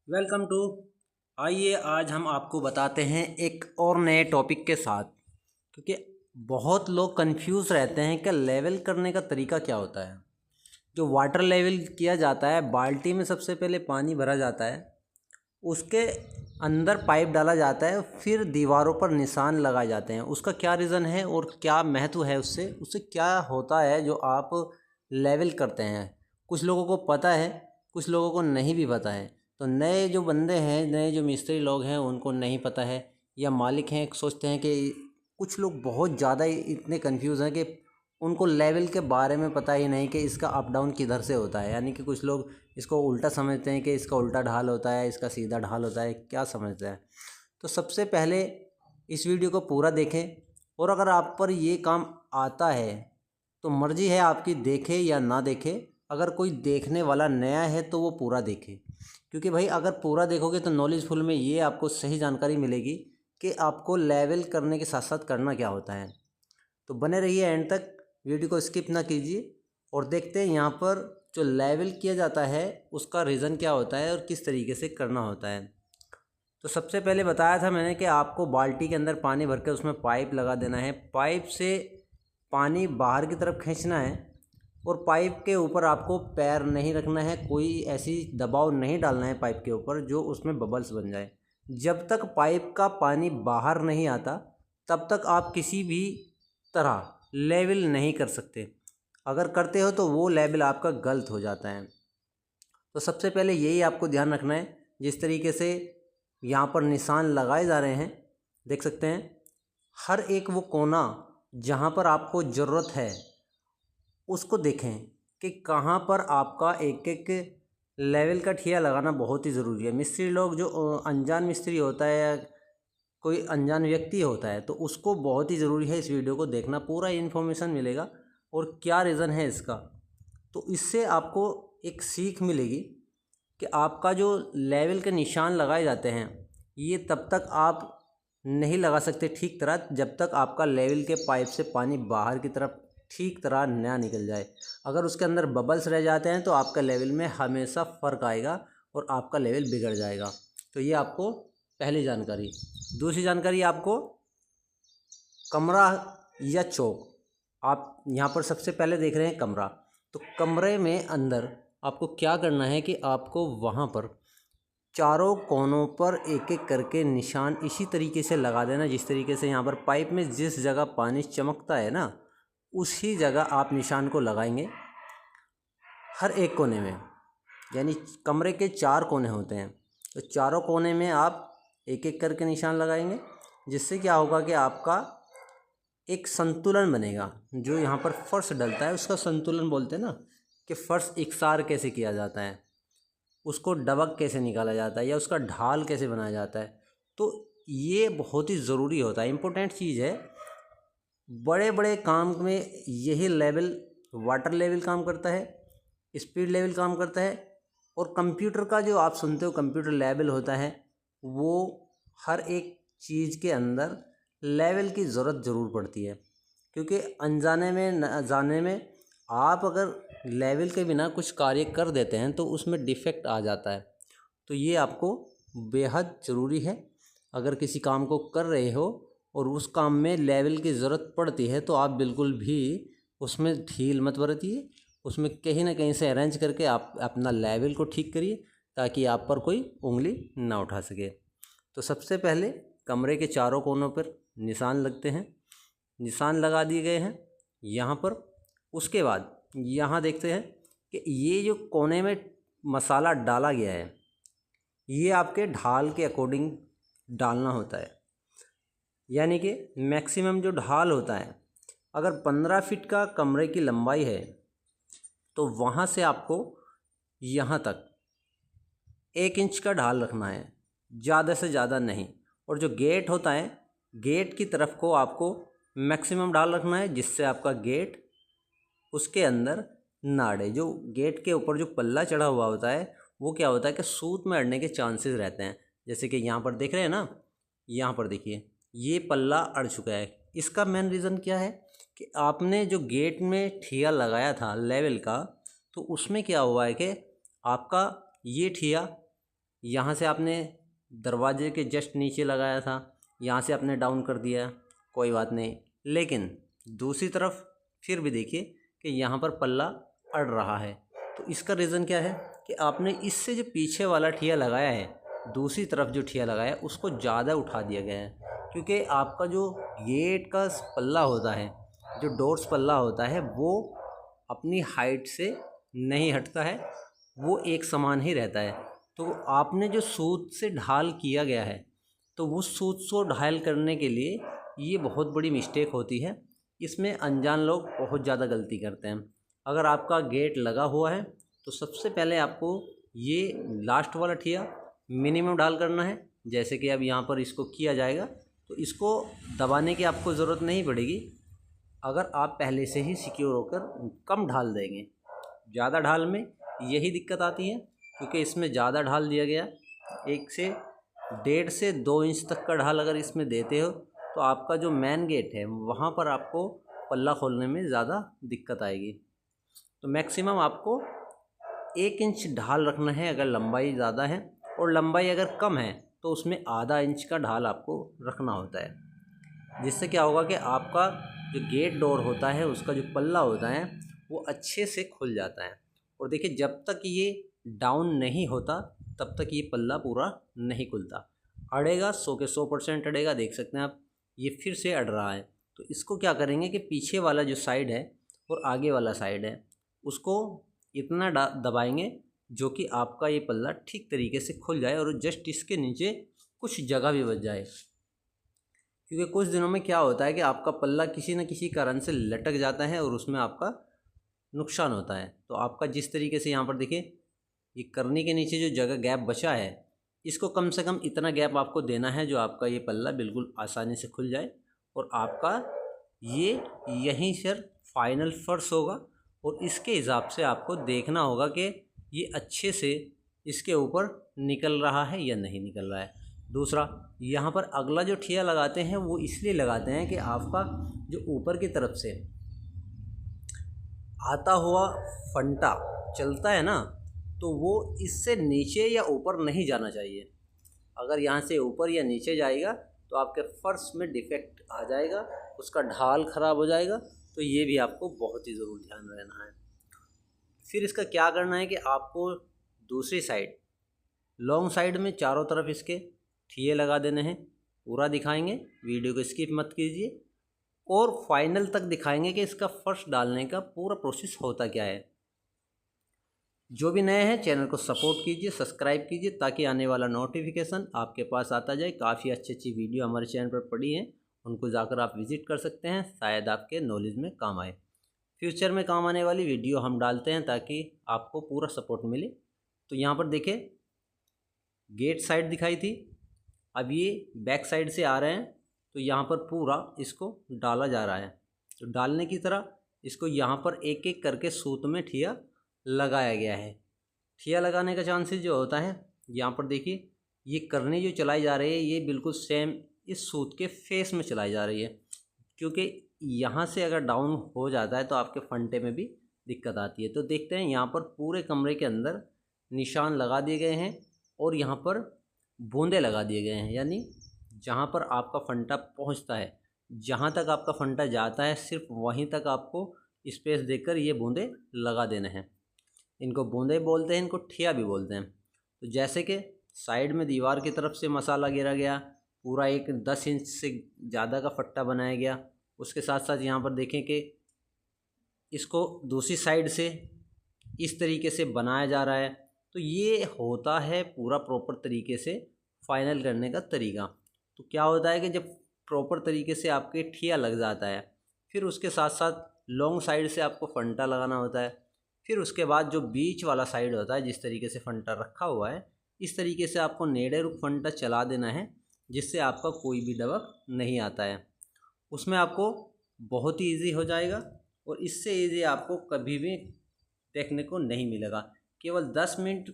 Welcome to. आइए आज हम आपको बताते हैं एक और नए टॉपिक के साथ, क्योंकि बहुत लोग कंफ्यूज रहते हैं कि लेवल करने का तरीका क्या होता है। जो वाटर लेवल किया जाता है, बाल्टी में सबसे पहले पानी भरा जाता है, उसके अंदर पाइप डाला जाता है, फिर दीवारों पर निशान लगाए जाते हैं। उसका क्या रीज़न है और क्या महत्व है, उससे उससे क्या होता है जो आप लेवल करते हैं। कुछ लोगों को पता है, कुछ लोगों को नहीं भी पता है। तो नए जो बंदे हैं, नए जो मिस्त्री लोग हैं, उनको नहीं पता है, या मालिक हैं सोचते हैं कि कुछ लोग बहुत ज़्यादा इतने कंफ्यूज हैं कि उनको लेवल के बारे में पता ही नहीं कि इसका अप डाउन किधर से होता है। यानी कि कुछ लोग इसको उल्टा समझते हैं कि इसका उल्टा ढाल होता है, इसका सीधा ढाल होता है, क्या समझते हैं। तो सबसे पहले इस वीडियो को पूरा देखें, और अगर आप पर ये काम आता है तो मर्ज़ी है आपकी, देखे या ना देखे। अगर कोई देखने वाला नया है तो वो पूरा देखे, क्योंकि भाई अगर पूरा देखोगे तो नॉलेजफुल में ये आपको सही जानकारी मिलेगी कि आपको लेवल करने के साथ साथ करना क्या होता है। तो बने रहिए एंड तक, वीडियो को स्किप ना कीजिए और देखते हैं यहाँ पर जो लेवल किया जाता है उसका रीज़न क्या होता है और किस तरीके से करना होता है। तो सबसे पहले बताया था मैंने कि आपको बाल्टी के अंदर पानी भर के उसमें पाइप लगा देना है। पाइप से पानी बाहर की तरफ खींचना है, और पाइप के ऊपर आपको पैर नहीं रखना है, कोई ऐसी दबाव नहीं डालना है पाइप के ऊपर जो उसमें बबल्स बन जाए। जब तक पाइप का पानी बाहर नहीं आता तब तक आप किसी भी तरह लेवल नहीं कर सकते। अगर करते हो तो वो लेवल आपका गलत हो जाता है। तो सबसे पहले यही आपको ध्यान रखना है। जिस तरीके से यहाँ पर निशान लगाए जा रहे हैं, देख सकते हैं, हर एक वो कोना जहाँ पर आपको ज़रूरत है उसको देखें कि कहाँ पर आपका एक एक लेवल का ठिया लगाना बहुत ही ज़रूरी है। मिस्त्री लोग जो अनजान मिस्त्री होता है या कोई अनजान व्यक्ति होता है, तो उसको बहुत ही ज़रूरी है इस वीडियो को देखना, पूरा इन्फॉर्मेशन मिलेगा और क्या रीज़न है इसका। तो इससे आपको एक सीख मिलेगी कि आपका जो लेवल के निशान लगाए जाते हैं ये तब तक आप नहीं लगा सकते ठीक तरह जब तक आपका लेवल के पाइप से पानी बाहर की तरफ ठीक तरह ना निकल जाए। अगर उसके अंदर बबल्स रह जाते हैं तो आपका लेवल में हमेशा फ़र्क आएगा और आपका लेवल बिगड़ जाएगा। तो ये आपको पहली जानकारी। दूसरी जानकारी, आपको कमरा या चौक, आप यहाँ पर सबसे पहले देख रहे हैं कमरा। तो कमरे में अंदर आपको क्या करना है कि आपको वहाँ पर चारों कोनों पर एक एक करके निशान इसी तरीके से लगा देना, जिस तरीके से यहाँ पर पाइप में जिस जगह पानी चमकता है ना, उसी जगह आप निशान को लगाएंगे हर एक कोने में। यानी कमरे के 4 कोने होते हैं, तो चारों कोने में आप एक एक करके निशान लगाएंगे, जिससे क्या होगा कि आपका एक संतुलन बनेगा। जो यहाँ पर फर्श डलता है उसका संतुलन बोलते हैं ना, कि फर्श इकसार कैसे किया जाता है, उसको डबक कैसे निकाला जाता है, या उसका ढाल कैसे बनाया जाता है। तो ये बहुत ही ज़रूरी होता है, इम्पोर्टेंट चीज़ है। बड़े बड़े काम में यही लेवल, वाटर लेवल काम करता है, स्पीड लेवल काम करता है, और कंप्यूटर का जो आप सुनते हो कंप्यूटर लेवल होता है, वो हर एक चीज़ के अंदर लेवल की ज़रूरत ज़रूर पड़ती है। क्योंकि अनजाने में न जाने में आप अगर लेवल के बिना कुछ कार्य कर देते हैं तो उसमें डिफेक्ट आ जाता है। तो ये आपको बेहद ज़रूरी है। अगर किसी काम को कर रहे हो और उस काम में लेवल की ज़रूरत पड़ती है तो आप बिल्कुल भी उसमें ढील मत बरतिए, उसमें कहीं ना कहीं से अरेंज करके आप अपना लेवल को ठीक करिए, ताकि आप पर कोई उंगली ना उठा सके। तो सबसे पहले कमरे के चारों कोनों पर निशान लगते हैं, निशान लगा दिए गए हैं यहाँ पर। उसके बाद यहाँ देखते हैं कि ये जो कोने में मसाला डाला गया है, ये आपके ढाल के अकॉर्डिंग डालना होता है। यानी कि मैक्सिमम जो ढाल होता है, अगर 15 फीट का कमरे की लंबाई है तो वहाँ से आपको यहाँ तक 1 इंच का ढाल रखना है, ज़्यादा से ज़्यादा नहीं। और जो गेट होता है, गेट की तरफ को आपको मैक्सिमम ढाल रखना है, जिससे आपका गेट उसके अंदर ना अड़े। जो गेट के ऊपर जो पल्ला चढ़ा हुआ होता है वो क्या होता है कि सूत में अड़ने के चांसेस रहते हैं। जैसे कि यहाँ पर देख रहे हैं ना, यहाँ पर देखिए ये पल्ला अड़ चुका है। इसका मेन रीज़न क्या है कि आपने जो गेट में ठिया लगाया था लेवल का, तो उसमें क्या हुआ है कि आपका ये ठिया यहाँ से आपने दरवाजे के जस्ट नीचे लगाया था, यहाँ से आपने डाउन कर दिया, कोई बात नहीं। लेकिन दूसरी तरफ फिर भी देखिए कि यहाँ पर पल्ला अड़ रहा है। तो इसका रीज़न क्या है कि आपने इससे जो पीछे वाला ठिया लगाया है, दूसरी तरफ जो ठिया लगाया है उसको ज़्यादा उठा दिया गया है। क्योंकि आपका जो गेट का पल्ला होता है, जो डोर्स पल्ला होता है, वो अपनी हाइट से नहीं हटता है, वो एक समान ही रहता है। तो आपने जो सूत से ढाल किया गया है, तो वो सूत को ढाल करने के लिए ये बहुत बड़ी मिस्टेक होती है। इसमें अनजान लोग बहुत ज़्यादा गलती करते हैं। अगर आपका गेट लगा हुआ है तो सबसे पहले आपको ये लास्ट वाला ठिया मिनिमम ढाल करना है। जैसे कि अब यहाँ पर इसको किया जाएगा तो इसको दबाने की आपको ज़रूरत नहीं पड़ेगी, अगर आप पहले से ही सिक्योर होकर कम ढाल देंगे। ज़्यादा ढाल में यही दिक्कत आती है, क्योंकि इसमें ज़्यादा ढाल दिया गया, 1 से 2 इंच तक का ढाल अगर इसमें देते हो तो आपका जो मेन गेट है वहाँ पर आपको पल्ला खोलने में ज़्यादा दिक्कत आएगी। तो मैक्सिमम आपको 1 इंच ढाल रखना है अगर लंबाई ज़्यादा है, और लंबाई अगर कम है तो उसमें आधा इंच का ढाल आपको रखना होता है। जिससे क्या होगा कि आपका जो गेट डोर होता है उसका जो पल्ला होता है वो अच्छे से खुल जाता है। और देखिए, जब तक ये डाउन नहीं होता तब तक ये पल्ला पूरा नहीं खुलता। अड़ेगा 100 के 100% अड़ेगा, देख सकते हैं आप, ये फिर से अड़ रहा है। तो इसको क्या करेंगे कि पीछे वाला जो साइड है और आगे वाला साइड है उसको इतना दबाएंगे जो कि आपका ये पल्ला ठीक तरीके से खुल जाए और जस्ट इसके नीचे कुछ जगह भी बच जाए। क्योंकि कुछ दिनों में क्या होता है कि आपका पल्ला किसी न किसी कारण से लटक जाता है और उसमें आपका नुकसान होता है। तो आपका जिस तरीके से यहाँ पर देखिए, ये करनी के नीचे जो जगह गैप बचा है, इसको कम से कम इतना गैप आपको देना है जो आपका ये पल्ला बिल्कुल आसानी से खुल जाए और आपका ये यहीं से फाइनल फर्श होगा। और इसके हिसाब से आपको देखना होगा कि ये अच्छे से इसके ऊपर निकल रहा है या नहीं निकल रहा है। दूसरा, यहाँ पर अगला जो ठिया लगाते हैं वो इसलिए लगाते हैं कि आपका जो ऊपर की तरफ से आता हुआ फंटा चलता है ना, तो वो इससे नीचे या ऊपर नहीं जाना चाहिए। अगर यहाँ से ऊपर या नीचे जाएगा तो आपके फर्श में डिफेक्ट आ जाएगा, उसका ढाल ख़राब हो जाएगा। तो ये भी आपको बहुत ही ज़रूर ध्यान रहना है। फिर इसका क्या करना है कि आपको दूसरी साइड, लॉन्ग साइड में चारों तरफ इसके ठिये लगा देने हैं। पूरा दिखाएंगे, वीडियो को स्किप मत कीजिए, और फाइनल तक दिखाएंगे कि इसका फर्श डालने का पूरा प्रोसेस होता क्या है। जो भी नए हैं चैनल को सपोर्ट कीजिए, सब्सक्राइब कीजिए, ताकि आने वाला नोटिफिकेशन आपके पास आता जाए। काफ़ी अच्छी अच्छी वीडियो हमारे चैनल पर पड़ी हैं, उनको जाकर आप विज़िट कर सकते हैं, शायद आपके नॉलेज में काम आए। फ्यूचर में काम आने वाली वीडियो हम डालते हैं ताकि आपको पूरा सपोर्ट मिले। तो यहाँ पर देखिए, गेट साइड दिखाई थी, अब ये बैक साइड से आ रहे हैं, तो यहाँ पर पूरा इसको डाला जा रहा है। तो डालने की तरह इसको यहाँ पर एक एक करके सूत में ठिया लगाया गया है। ठिया लगाने का चांसेस जो होता है, यहाँ पर देखिए, ये करनी जो चलाई जा रही है ये बिल्कुल सेम इस सूत के फेस में चलाई जा रही है। क्योंकि यहाँ से अगर डाउन हो जाता है तो आपके फंटे में भी दिक्कत आती है। तो देखते हैं, यहाँ पर पूरे कमरे के अंदर निशान लगा दिए गए हैं और यहाँ पर बूंदे लगा दिए गए हैं। यानी जहाँ पर आपका फंटा पहुँचता है, जहाँ तक आपका फंटा जाता है, सिर्फ वहीं तक आपको स्पेस देकर ये बूंदे लगा देने हैं। इनको बूंदे बोलते हैं, इनको ठिया भी बोलते हैं। तो जैसे कि साइड में दीवार की तरफ से मसाला गिरा गया, पूरा एक 10 इंच से ज़्यादा का फट्टा बनाया गया। उसके साथ साथ यहाँ पर देखें कि इसको दूसरी साइड से इस तरीके से बनाया जा रहा है। तो ये होता है पूरा प्रॉपर तरीके से फाइनल करने का तरीका। तो क्या होता है कि जब प्रॉपर तरीके से आपके ठिया लग जाता है, फिर उसके साथ साथ लॉन्ग साइड से आपको फंटा लगाना होता है। फिर उसके बाद जो बीच वाला साइड होता है, जिस तरीके से फंटा रखा हुआ है, इस तरीके से आपको नेड़े रुख फंटा चला देना है, जिससे आपका कोई भी दबक नहीं आता है। उसमें आपको बहुत ही ईजी हो जाएगा और इससे ईजी आपको कभी भी देखने को नहीं मिलेगा। केवल 10 मिनट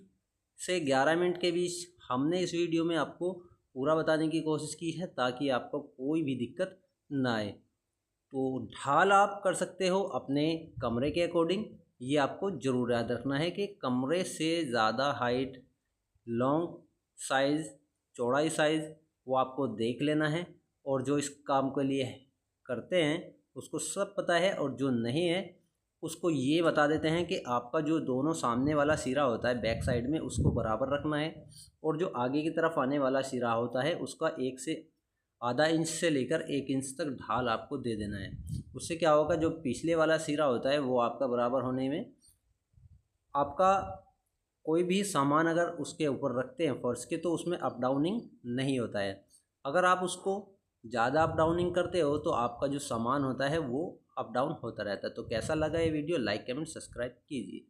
से 11 मिनट के बीच हमने इस वीडियो में आपको पूरा बताने की कोशिश की है, ताकि आपको कोई भी दिक्कत ना आए। तो ढाल आप कर सकते हो अपने कमरे के अकॉर्डिंग। ये आपको ज़रूर याद रखना है कि कमरे से ज़्यादा हाइट लॉन्ग साइज़, चौड़ाई साइज़ वो आपको देख लेना है। और जो इस काम के लिए करते हैं उसको सब पता है, और जो नहीं है उसको ये बता देते हैं कि आपका जो दोनों सामने वाला सिरा होता है बैक साइड में उसको बराबर रखना है, और जो आगे की तरफ आने वाला सिरा होता है उसका 1 से आधा इंच से लेकर 1 इंच तक ढाल आपको दे देना है। उससे क्या होगा, जो पिछले वाला सिरा होता है वो आपका बराबर होने में, आपका कोई भी सामान अगर उसके ऊपर रखते हैं फर्श के तो उसमें अप डाउनिंग नहीं होता है। अगर आप उसको ज़्यादा अप डाउनिंग करते हो तो आपका जो सामान होता है वो अप डाउन होता रहता है। तो कैसा लगा ये वीडियो, लाइक कमेंट सब्सक्राइब कीजिए।